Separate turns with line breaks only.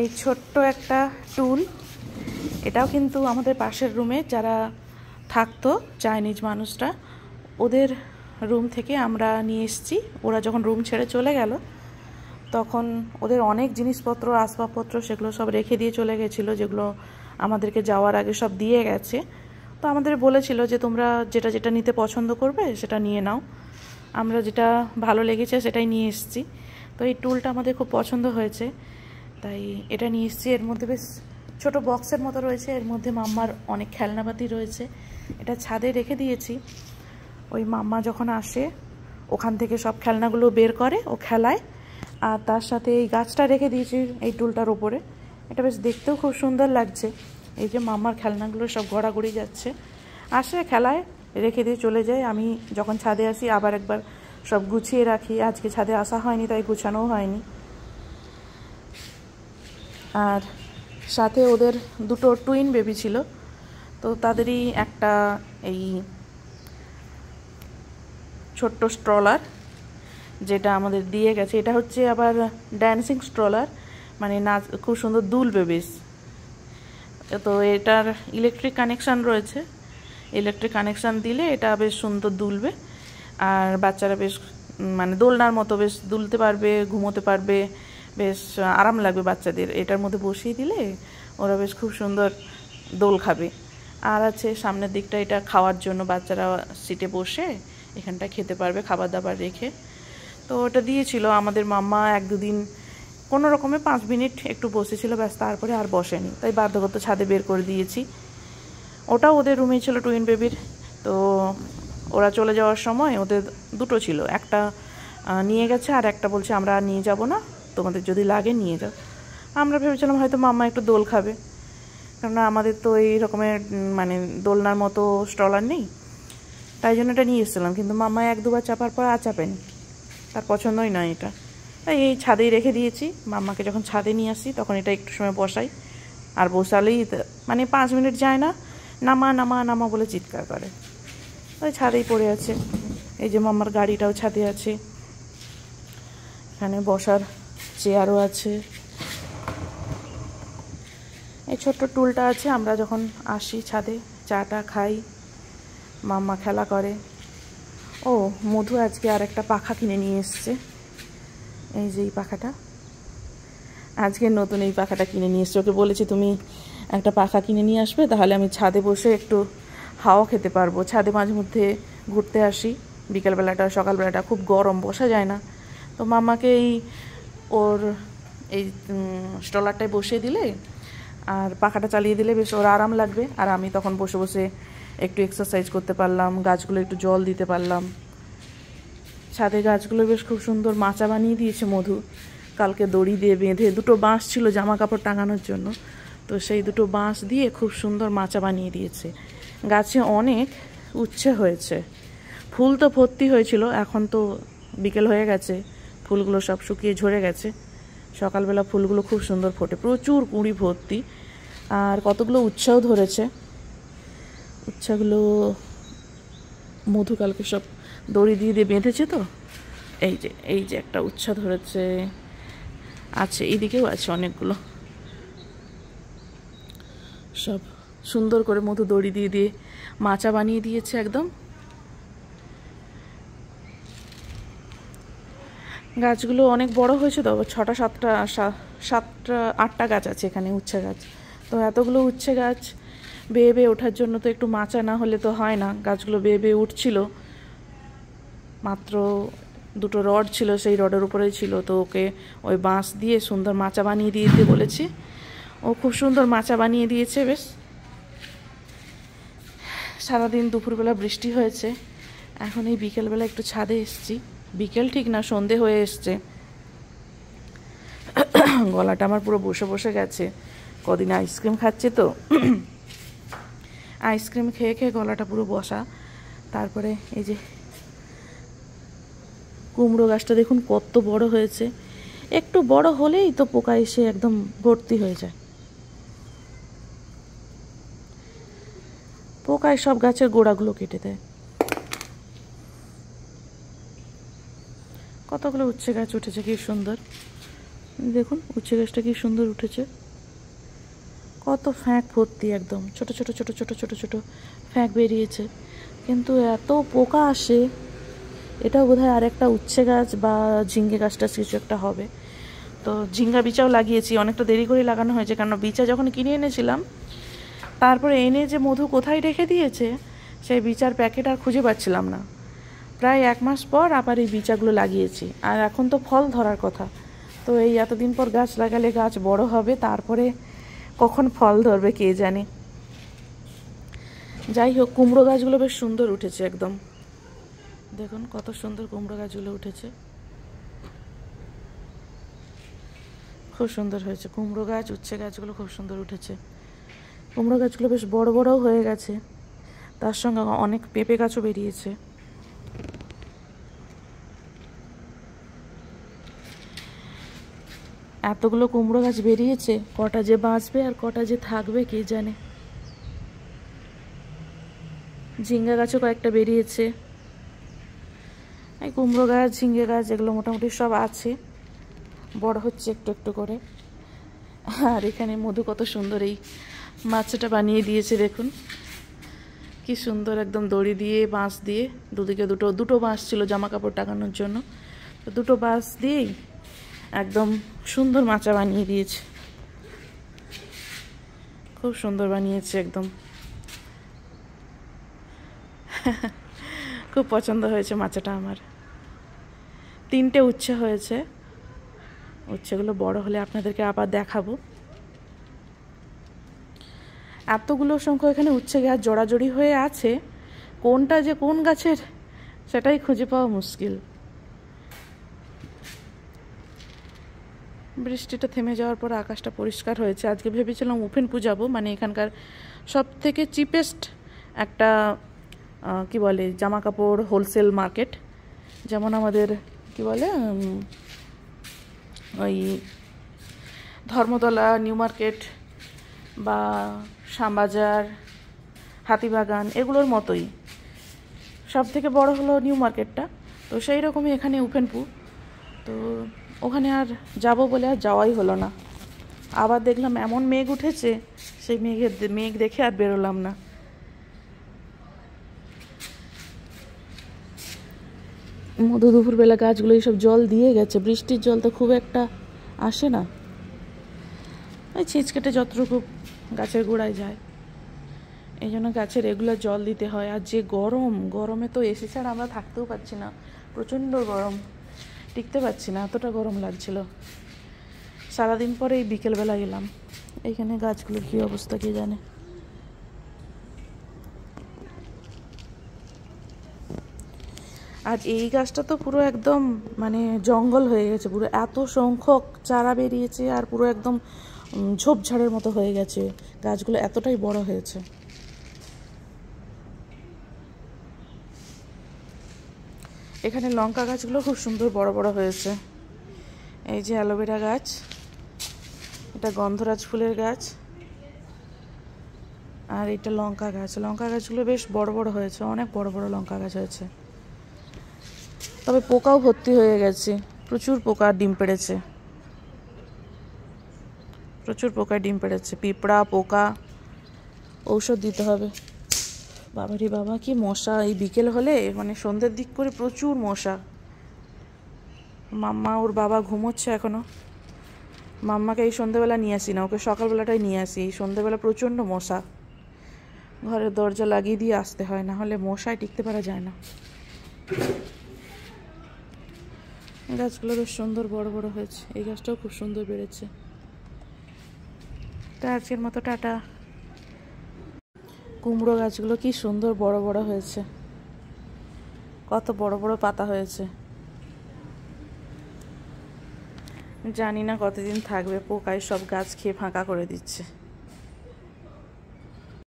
এই ছোট্ট একটা টুল, এটাও কিন্তু আমাদের পাশের রুমে যারা থাকতো চাইনিজ মানুষরা, ওদের রুম থেকে আমরা নিয়ে এসেছি। ওরা যখন রুম ছেড়ে চলে গেল তখন ওদের অনেক জিনিসপত্র আসবাবপত্র সেগুলো সব রেখে দিয়ে চলে গেছিলো, যেগুলো আমাদেরকে যাওয়ার আগে সব দিয়ে গেছে। তো আমাদের বলেছিল যে তোমরা যেটা যেটা নিতে পছন্দ করবে সেটা নিয়ে নাও। আমরা যেটা ভালো লেগেছে সেটাই নিয়ে এসেছি। তো এই টুলটা আমাদের খুব পছন্দ হয়েছে, তাই এটা নিয়ে এসেছি। এর মধ্যে বেশ ছোট বক্সের মতো রয়েছে, এর মধ্যে মাম্মার অনেক খেলনাপাতি রয়েছে। এটা ছাদে রেখে দিয়েছি, ওই মাম্মা যখন আসে ওখান থেকে সব খেলনাগুলো বের করে, ও খেলায়। আর তার সাথে এই গাছটা রেখে দিয়েছি এই টুলটার ওপরে। এটা বেশ দেখতেও খুব সুন্দর লাগছে। এই যে মাম্মার খেলনাগুলো সব গড়াগড়ি যাচ্ছে, আসে খেলায়, রেখে দিয়ে চলে যায়। আমি যখন ছাদে আসি আবার একবার সব গুছিয়ে রাখি। আজকে ছাদে আসা হয়নি তাই গুছানোও হয়নি। আর সাথে ওদের দুটো টুইন বেবি ছিল, তো তাদেরই একটা এই ছোট্ট স্ট্রলার যেটা আমাদের দিয়ে গেছে। এটা হচ্ছে আবার ড্যান্সিং স্ট্রলার, মানে নাচ, খুব সুন্দর দুলবে বেশ। তো এটার ইলেকট্রিক কানেকশান রয়েছে, ইলেকট্রিক কানেকশান দিলে এটা বেশ সুন্দর দুলবে। আর বাচ্চারা বেশ মানে দোলনার মতো বেশ দুলতে পারবে, ঘুমোতে পারবে, বেশ আরাম লাগবে বাচ্চাদের। এটার মধ্যে বসিয়ে দিলে ওরা বেশ খুব সুন্দর দোল খাবে। আর আছে সামনের দিকটা, এটা খাওয়ার জন্য, বাচ্চারা সিটে বসে এখানটা খেতে পারবে খাবার দাবার রেখে। তো ওটা দিয়েছিল আমাদের মাম্মা এক দুদিন, কোনো রকমে 5 মিনিট একটু বসেছিল, ব্যাস, তারপরে আর বসেনি। তাই বাধ্যগত ছাদে বের করে দিয়েছি। ওটাও ওদের রুমে ছিল টুইন বেবির। তো ওরা চলে যাওয়ার সময় ওদের দুটো ছিল, একটা নিয়ে গেছে আর একটা বলছে আমরা আর নিয়ে যাব না, তোমাদের যদি লাগে নিয়ে যাও। আমরা ভেবেছিলাম হয়তো মাম্মা একটু দোল খাবে, কেননা আমাদের তো এই রকমের মানে দোলনার মতো স্ট্রলার নেই, তাই জন্য এটা নিয়ে এসেছিলাম। কিন্তু মাম্মা 1-2 বার চাপার পর আর চাপেনি, তার পছন্দই নয় এটা। তাই এই ছাদেই রেখে দিয়েছি। মাম্মাকে যখন ছাদে নিয়ে আসি তখন এটা একটু সময় বসাই, আর বসালেই মানে 5 মিনিট যায় না, নামা নামা নামা বলে চিৎকার করে। ওই ছাদেই পড়ে আছে। এই যে মাম্মার গাড়িটাও ছাদে আছে, এখানে বসার চেয়ারও আছে। এই ছোট্ট টুলটা আছে, আমরা যখন আসি ছাদে চাটা খাই, মাম্মা খেলা করে। ও মধু আজকে আর একটা পাখা কিনে নিয়ে এসছে, এই যে এই পাখাটা, আজকে নতুন এই পাখাটা কিনে নিয়ে এসছে। ওকে বলেছি তুমি একটা পাখা কিনে নিয়ে আসবে, তাহলে আমি ছাদে বসে একটু হাওয়া খেতে পারবো। ছাদে মাঝে মধ্যে ঘুরতে আসি, বিকেলবেলাটা সকালবেলাটা খুব গরম, বসা যায় না। তো মাম্মাকে ওর এই স্ট্রলারটায় বসিয়ে দিলে আর পাখাটা চালিয়ে দিলে বেশ ওর আরাম লাগবে। আর আমি তখন বসে বসে একটু এক্সারসাইজ করতে পারলাম, গাছগুলো একটু জল দিতে পারলাম। ছাদে গাছগুলো বেশ খুব সুন্দর মাচা বানিয়ে দিয়েছে মধু। কালকে দড়ি দিয়ে বেঁধে, দুটো বাঁশ ছিল জামা কাপড় টাঙানোর জন্য, তো সেই দুটো বাঁশ দিয়ে খুব সুন্দর মাচা বানিয়ে দিয়েছে। গাছে অনেক উচ্ছে হয়েছে, ফুল তো ভর্তি হয়েছিল, এখন তো বিকেল হয়ে গেছে, ফুলগুলো সব শুকিয়ে ঝরে গেছে। সকালবেলা ফুলগুলো খুব সুন্দর ফোটে, প্রচুর কুঁড়ি ভর্তি। আর কতগুলো উচ্ছেও ধরেছে, উচ্ছেগুলো মধু কালকে সব দড়ি দিয়ে দিয়ে বেঁধেছে। তো এই যে একটা উচ্ছা ধরেছে, আছে এইদিকেও আছে অনেকগুলো, সব সুন্দর করে মধু দড়ি দিয়ে দিয়ে মাচা বানিয়ে দিয়েছে একদম। গাছগুলো অনেক বড় হয়েছে, তো 6টা 7টা 8টা গাছ আছে এখানে, উচ্ছে গাছ। তো এতগুলো উচ্ছে গাছ বেয়ে বেয়ে ওঠার জন্য তো একটু মাচা না হলে তো হয় না। গাছগুলো বেয়ে বেয়ে উঠছিল, মাত্র 2টো রড ছিল, সেই রডের উপরেই ছিল। তো ওকে ওই বাঁশ দিয়ে সুন্দর মাচা বানিয়ে দিয়ে দিতে বলেছি, ও খুব সুন্দর মাচা বানিয়ে দিয়েছে। বেশ সারাদিন দুপুরবেলা বৃষ্টি হয়েছে, এখন এই বিকেলবেলা একটু ছাদে এসছি। বিকেল ঠিক না, সন্ধে হয়ে এসছে। গলাটা আমার পুরো বসে বসে গেছে, কদিন আইসক্রিম খাচ্ছে তো আইসক্রিম খেয়ে খেয়ে গলাটা পুরো বসা। তারপরে এই যে কুমড়ো গাছটা দেখুন কত বড় হয়েছে, একটু বড় হলেই তো পোকা এসে একদম ভর্তি হয়ে যায়। পোকায় সব গাছের গোড়াগুলো কেটে দেয়। কতগুলো উচ্ছে গাছ উঠেছে, কি সুন্দর দেখুন উচ্ছে গাছটা কি সুন্দর উঠেছে, কত ফ্যাঁক ভর্তি, একদম ছোট ছোট ছোট ছোট ছোট ছোট ফ্যাঁক বেরিয়েছে, কিন্তু এত পোকা আসে। এটাও বোধহয় আর একটা উচ্ছে গাছ বা ঝিঙ্গে গাছটা কিছু একটা হবে। তো ঝিঙ্গা বীচাও লাগিয়েছি, অনেকটা দেরি করে লাগানো হয়েছে, কারণ বীচা যখন কিনে এনেছিলাম তারপরে এনে যে মধু কোথায় রেখে দিয়েছে সেই বীচার প্যাকেট আর খুঁজে পাচ্ছিলাম না। প্রায় 1 মাস পর আবার এই বীচাগুলো লাগিয়েছি, আর এখন তো ফল ধরার কথা। তো এই এতদিন পর গাছ লাগালে গাছ বড় হবে, তারপরে কখন ফল ধরবে কে জানে। যাই হোক, কুমড়ো গাছগুলো বেশ সুন্দর উঠেছে একদম, দেখুন কত সুন্দর কুমড়ো গাছগুলো উঠেছে, খুব সুন্দর হয়েছে কুমড়ো গাছ। উচ্ছে গাছগুলো খুব সুন্দর উঠেছে, কুমড়ো গাছগুলো বেশ বড় বড়ও হয়ে গেছে, তার সঙ্গে অনেক পেঁপে গাছও বেরিয়েছে। এতগুলো কুমড়ো গাছ বেরিয়েছে, কটা যে বাঁচবে আর কটা যে থাকবে কে জানে। ঝিঙ্গা গাছও কয়েকটা বেরিয়েছে। এই কুমড়ো গাছ, ঝিঙ্গে গাছ এগুলো মোটামুটি সব আছে, বড় হচ্ছে একটু একটু করে। আর এখানে মধু কত সুন্দর এই মাছটা বানিয়ে দিয়েছে, দেখুন কি সুন্দর, একদম দড়ি দিয়ে বাঁশ দিয়ে, দুদিকে দুটো দুটো বাঁশ ছিল জামা কাপড় টাঙানোর জন্য, তো দুটো বাঁশ দিয়েই একদম সুন্দর মাচা বানিয়ে দিয়েছে, খুব সুন্দর বানিয়েছে একদম। খুব পছন্দ হয়েছে মাচাটা আমার। 3টে উচ্ছে হয়েছে, উচ্ছেগুলো বড় হলে আপনাদেরকে আবার দেখাবো। এতগুলো সংখ্যক এখানে উচ্ছে গাছ জোড়াজোড়ি হয়ে আছে, কোনটা যে কোন গাছের সেটাই খুঁজে পাওয়া মুশকিল। বৃষ্টিটা থেমে যাওয়ার পর আকাশটা পরিষ্কার হয়েছে। আজকে ভেবেছিলাম উফেনপুর যাবো, মানে এখানকার সব থেকে চিপেস্ট একটা কি বলে জামা কাপড় হোলসেল মার্কেট, যেমন আমাদের কি বলে ওই ধর্মতলা নিউ মার্কেট বা শ্যামবাজার, হাতিবাগান এগুলোর মতোই, সব থেকে বড় হলো নিউ মার্কেটটা। তো সেই রকমই এখানে উফেনপুর, তো ওখানে আর যাব বলে আর যাওয়াই হলো না। আবার দেখলাম এমন মেঘ উঠেছে, সেই মেঘ দেখে আর বেরোলাম না। মধু দুপুরবেলা গাছগুলো এইসব জল দিয়ে গেছে, বৃষ্টির জল তো খুব একটা আসে না, ওই ছিঁচকেটে যতটুকু গাছের গোড়ায় যায়, এই জন্য গাছে রেগুলার জল দিতে হয়। আর যে গরম, গরমে তো এসি ছাড়া আমরা থাকতেও পারছি না, প্রচণ্ড গরম, টিকতে পারছি না, এতটা গরম লাগছিল। সারাদিন পরে এই বিকেলবেলা গেলাম, এইখানে গাছগুলোর কী অবস্থা কে জানে। আর এই গাছটা তো পুরো একদম মানে জঙ্গল হয়ে গেছে, পুরো এত সংখ্যক চারা বেরিয়েছে, আর পুরো একদম ঝোপঝাড়ের মতো হয়ে গেছে, গাছগুলো এতটাই বড় হয়েছে। এখানে লঙ্কা গাছগুলো খুব সুন্দর বড় বড় হয়েছে। এই যে অ্যালোভেরা গাছ, এটা গন্ধরাজ ফুলের গাছ, আর এটা লঙ্কা গাছ। লঙ্কা গাছগুলো বেশ বড় বড় হয়েছে, অনেক বড় বড় লঙ্কা গাছ হয়েছে, তবে পোকাও ভর্তি হয়ে গেছে, প্রচুর পোকা ডিম পেড়েছে, প্রচুর পোকায় ডিম পেড়েছে, পিঁপড়া পোকা, ঔষধ দিতে হবে। বাবারে বাবা কি মশা, এই বিকেল হলে মানে সন্ধ্যের দিক করে প্রচুর মশা। মাম্মা ওর বাবা ঘুমোচ্ছে এখনো, মাম্মাকে এই সন্ধ্যেবেলা নিয়ে আসি না, ওকে সকালবেলাটাই নিয়ে আসি। এই সন্ধ্যেবেলা প্রচণ্ড মশা, ঘরের দরজা লাগিয়ে দিয়ে আসতে হয়, না হলে মশায় টিকতে পারা যায় না। গাছগুলো বেশ সুন্দর বড় বড় হয়েছে, এই গাছটাও খুব সুন্দর বেড়েছে। তা আজকের মতো টাটা। কুমড়ো গাছগুলো কি সুন্দর বড় বড় হয়েছে, কত বড় বড় পাতা হয়েছে, জানি না কতদিন থাকবে, পোকায় সব গাছ খেয়ে ফাঁকা করে দিচ্ছে।